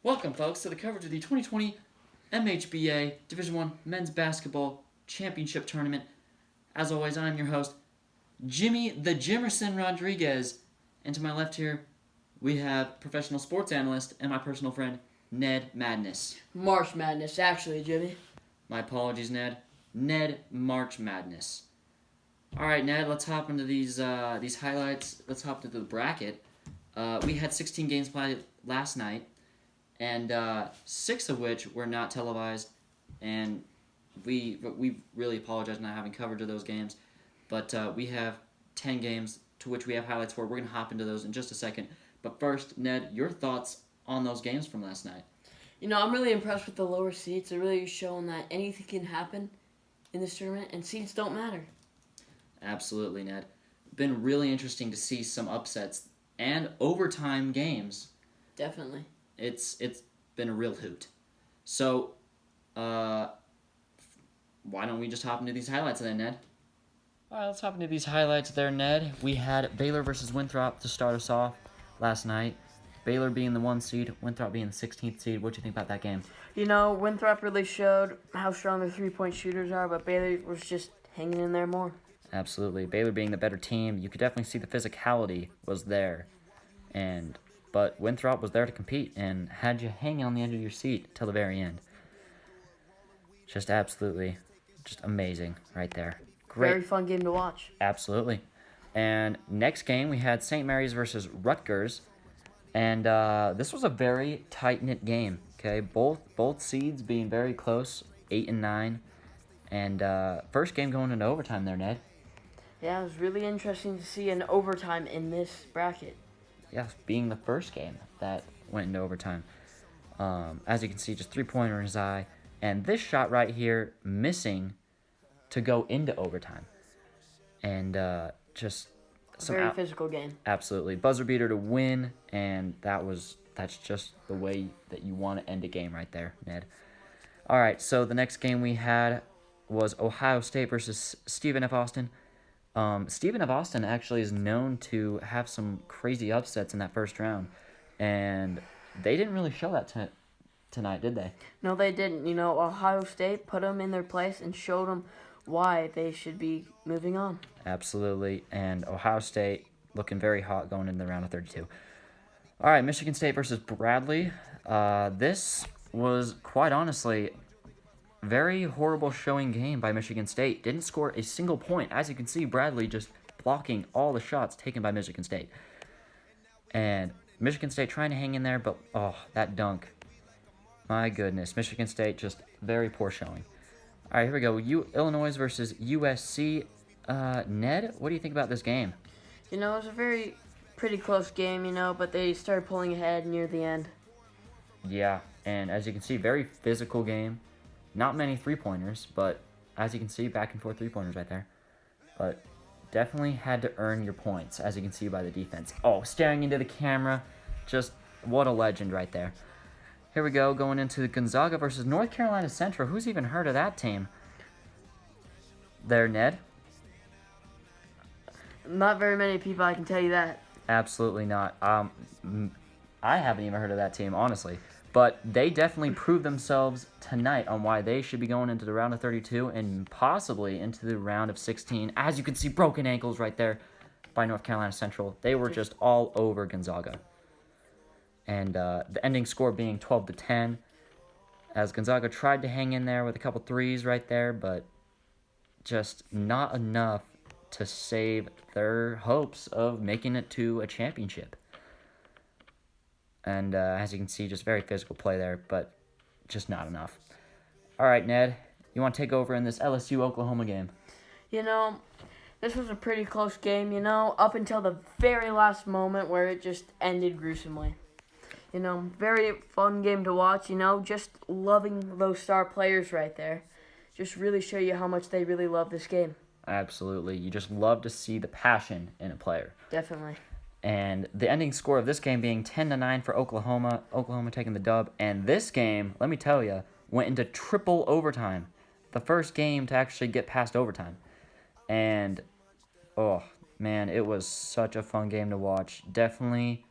Welcome, folks, to the coverage of the 2020 MHBA Division I Men's Basketball Championship Tournament. As always, I'm your host, Jimmy the Jimerson Rodriguez. And to my left here, we have professional sports analyst and my personal friend, Ned Madness. March Madness, actually, Jimmy. My apologies, Ned. Ned March Madness. All right, Ned, let's hop into these highlights. Let's hop into the bracket. We had 16 games played last night, and 6 of which were not televised, and we really apologize for not having coverage of those games, but we have 10 games to which we have highlights for. We're going to hop into those in just a second. But first, Ned, your thoughts on those games from last night? You know, I'm really impressed with the lower seeds. They're really showing that anything can happen in this tournament, and seeds don't matter. Absolutely, Ned. Been really interesting to see some upsets and overtime games. Definitely. It's been a real hoot. So, why don't we just hop into these highlights then, Ned? All right, let's hop into these highlights there, Ned. We had Baylor versus Winthrop to start us off last night. Baylor being the 1 seed, Winthrop being the 16th seed. What do you think about that game? You know, Winthrop really showed how strong their thrpoint shooters are, but Baylor was just hanging in there more. Absolutely. Baylor being the better team, you could definitely see the physicality was there. But Winthrop was there to compete and had you hanging on the edge of your seat till the very end. Just absolutely, just amazing right there. Great. Very fun game to watch. Absolutely. And next game, we had St. Mary's versus Rutgers. And this was a very tight-knit game. Okay, both seeds being very close, 8 and 9. And first game going into overtime there, Ned. Yeah, it was really interesting to see an overtime in this bracket. Yes, being the first game that went into overtime. As you can see, just three-pointer in his eye. And this shot right here, missing to go into overtime. And just some very physical game. Absolutely. Buzzer beater to win, and that's just the way that you want to end a game right there, Ned. All right, so the next game we had was Ohio State versus Stephen F. Austin. Stephen F. Austin actually is known to have some crazy upsets in that first round, and they didn't really show that tonight, did they? No, they didn't. You know, Ohio State put them in their place and showed them why they should be moving on. Absolutely, and Ohio State looking very hot going into the round of 32. All right, Michigan State versus Bradley. This was, quite honestly, very horrible showing game by Michigan State. Didn't score a single point. As you can see, Bradley just blocking all the shots taken by Michigan State. And Michigan State trying to hang in there, but, that dunk. My goodness, Michigan State just very poor showing. All right, here we go. Illinois versus USC. Ned, what do you think about this game? You know, it was a pretty close game, you know, but they started pulling ahead near the end. Yeah, and as you can see, very physical game. Not many three-pointers, but as you can see, back and forth three-pointers right there. But definitely had to earn your points, as you can see by the defense. Oh, staring into the camera. Just what a legend right there. Here we go, going into Gonzaga versus North Carolina Central. Who's even heard of that team? There, Ned? Not very many people, I can tell you that. Absolutely not. I haven't even heard of that team, honestly. But they definitely proved themselves tonight on why they should be going into the round of 32 and possibly into the round of 16. As you can see, broken ankles right there by North Carolina Central. They were just all over Gonzaga. And the ending score being 12-10, as Gonzaga tried to hang in there with a couple threes right there, but just not enough to save their hopes of making it to a championship. And as you can see, just very physical play there, but just not enough. All right, Ned, you want to take over in this LSU-Oklahoma game? You know, this was a pretty close game, you know, up until the very last moment where it just ended gruesomely. You know, very fun game to watch, you know, just loving those star players right there. Just really show you how much they really love this game. Absolutely. You just love to see the passion in a player. Definitely. And the ending score of this game being 10-9 for Oklahoma. Oklahoma taking the dub. And this game, let me tell you, went into triple overtime. The first game to actually get past overtime. And, oh, man, it was such a fun game to watch. Definitely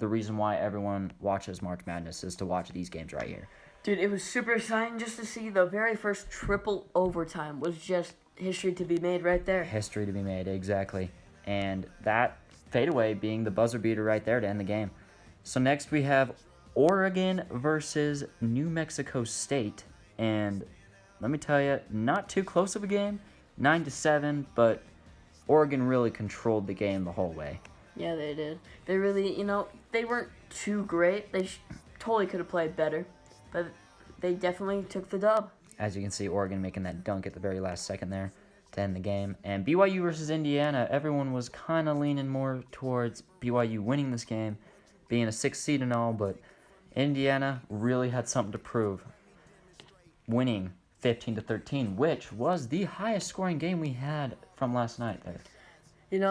the reason why everyone watches March Madness is to watch these games right here. Dude, it was super exciting just to see the very first triple overtime was just history to be made right there. History to be made, exactly. And that fadeaway being the buzzer beater right there to end the game. So next we have Oregon versus New Mexico State. And let me tell you, not too close of a game, 9-7, but Oregon really controlled the game the whole way. Yeah, they did. They really, they weren't too great. They totally could have played better, but they definitely took the dub. As you can see, Oregon making that dunk at the very last second there to end the game. And BYU versus Indiana, everyone was kind of leaning more towards BYU winning this game, being a 6th seed and all, but Indiana really had something to prove, winning 15-13, which was the highest scoring game we had from last night there.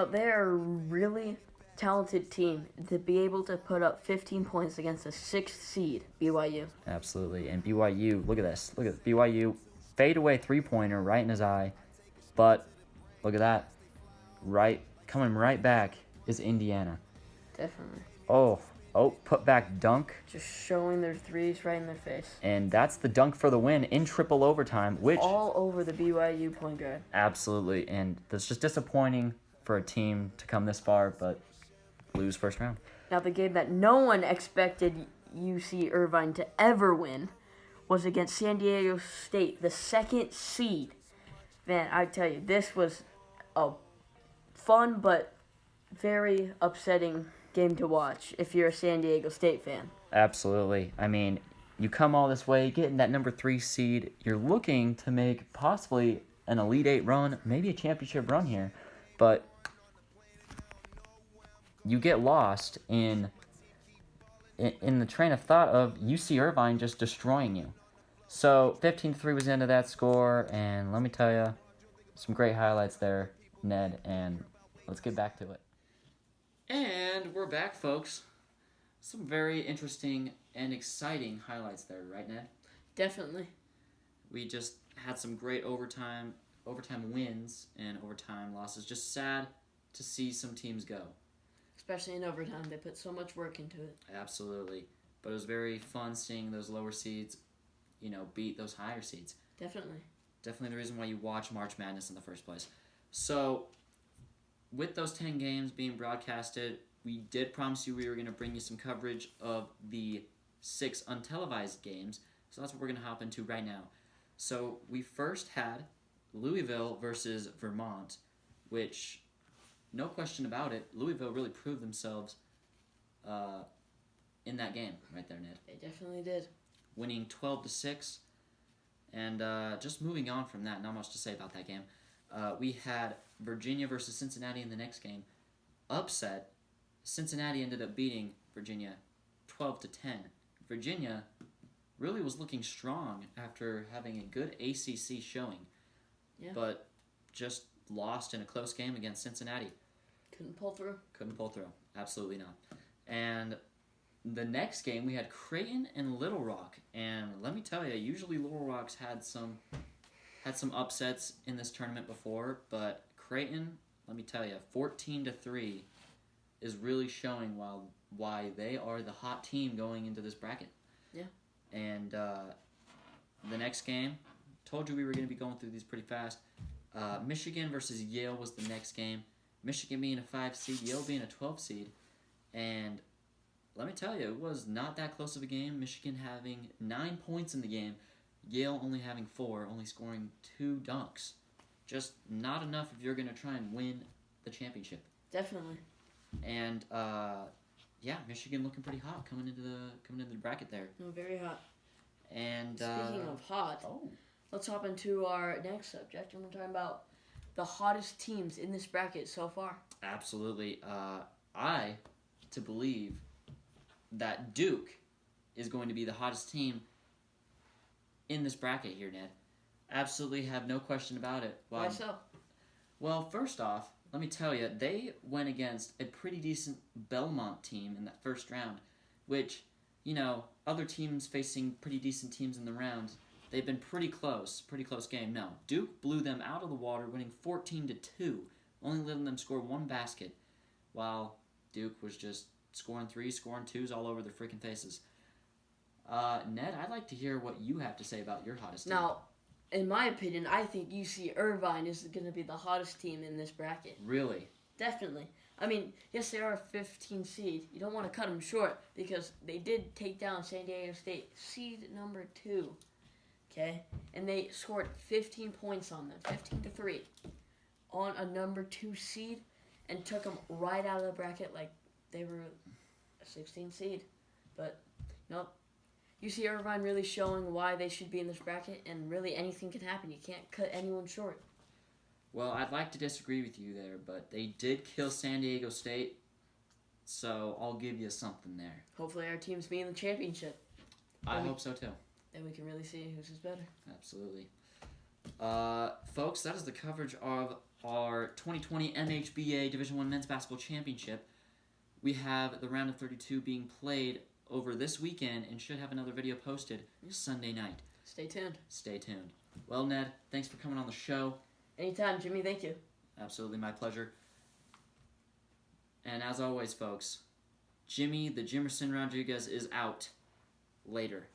They're a really talented team to be able to put up 15 points against a 6th seed, BYU. Absolutely. And BYU, look at this. Look at this. BYU fadeaway three-pointer right in his eye. But look at that. Coming right back is Indiana. Definitely. Oh, put back dunk. Just showing their threes right in their face. And that's the dunk for the win in triple overtime, which... all over the BYU point guard. Absolutely. And that's just disappointing for a team to come this far, but lose first round. Now, the game that no one expected UC Irvine to ever win was against San Diego State, the 2nd seed. Man, I tell you, this was a fun but very upsetting game to watch if you're a San Diego State fan. Absolutely. I mean, you come all this way, getting that number 3 seed, you're looking to make possibly an Elite 8 run, maybe a championship run here, but you get lost in the train of thought of UC Irvine just destroying you. So 15-3 was the end of that score, and let me tell you, some great highlights there, Ned, and let's get back to it. And we're back, folks. Some very interesting and exciting highlights there, right, Ned? Definitely. We just had some great overtime wins and overtime losses. Just sad to see some teams go. Especially in overtime. They put so much work into it. Absolutely. But it was very fun seeing those lower seeds, beat those higher seeds. Definitely. Definitely the reason why you watch March Madness in the first place. So, with those 10 games being broadcasted, we did promise you we were going to bring you some coverage of the 6 untelevised games. So that's what we're going to hop into right now. So, we first had Louisville versus Vermont, which, no question about it, Louisville really proved themselves in that game right there, Ned. They definitely did. Winning 12-6. And just moving on from that, not much to say about that game. We had Virginia versus Cincinnati in the next game. Upset. Cincinnati ended up beating Virginia 12-10. Virginia really was looking strong after having a good ACC showing. Yeah. But just lost in a close game against Cincinnati. Couldn't pull through. Absolutely not. And the next game, we had Creighton and Little Rock. And let me tell you, usually Little Rock's had some upsets in this tournament before, but Creighton, let me tell you, 14-3 is really showing why they are the hot team going into this bracket. Yeah. And the next game, told you we were going to be going through these pretty fast. Michigan versus Yale was the next game. Michigan being a 5 seed, Yale being a 12 seed. And let me tell you, it was not that close of a game. Michigan having 9 points in the game. Yale only having 4, only scoring 2 dunks. Just not enough if you're going to try and win the championship. Definitely. And, Michigan looking pretty hot coming into the bracket there. No, very hot. And speaking of hot, let's hop into our next subject, and we're talking about the hottest teams in this bracket so far. Absolutely. I believe that Duke is going to be the hottest team in this bracket here, Ned. Absolutely have no question about it. Why so? Well, first off, let me tell you, they went against a pretty decent Belmont team in that first round, which, other teams facing pretty decent teams in the rounds, they've been pretty close game. No, Duke blew them out of the water, winning 14-2, only letting them score 1 basket, while Duke was just scoring threes, scoring twos all over their freaking faces. Ned, I'd like to hear what you have to say about your hottest team. Now, in my opinion, I think UC Irvine is going to be the hottest team in this bracket. Really? Definitely. I mean, yes, they are a 15 seed. You don't want to cut them short because they did take down San Diego State, seed number 2. Okay? And they scored 15 points on them, 15-3, on a number 2 seed, and took them right out of the bracket like they were a 16 seed. But, UC Irvine really showing why they should be in this bracket, and really anything can happen. You can't cut anyone short. Well, I'd like to disagree with you there, but they did kill San Diego State, so I'll give you something there. Hopefully our teams be in the championship. I hope so, too. Then we can really see who's better. Absolutely. Folks, that is the coverage of our 2020 MHBA Division I Men's Basketball Championship. We have the round of 32 being played over this weekend and should have another video posted Sunday night. Stay tuned. Stay tuned. Well, Ned, thanks for coming on the show. Anytime, Jimmy. Thank you. Absolutely, my pleasure. And as always, folks, Jimmy the Jimerson Rodriguez is out. Later.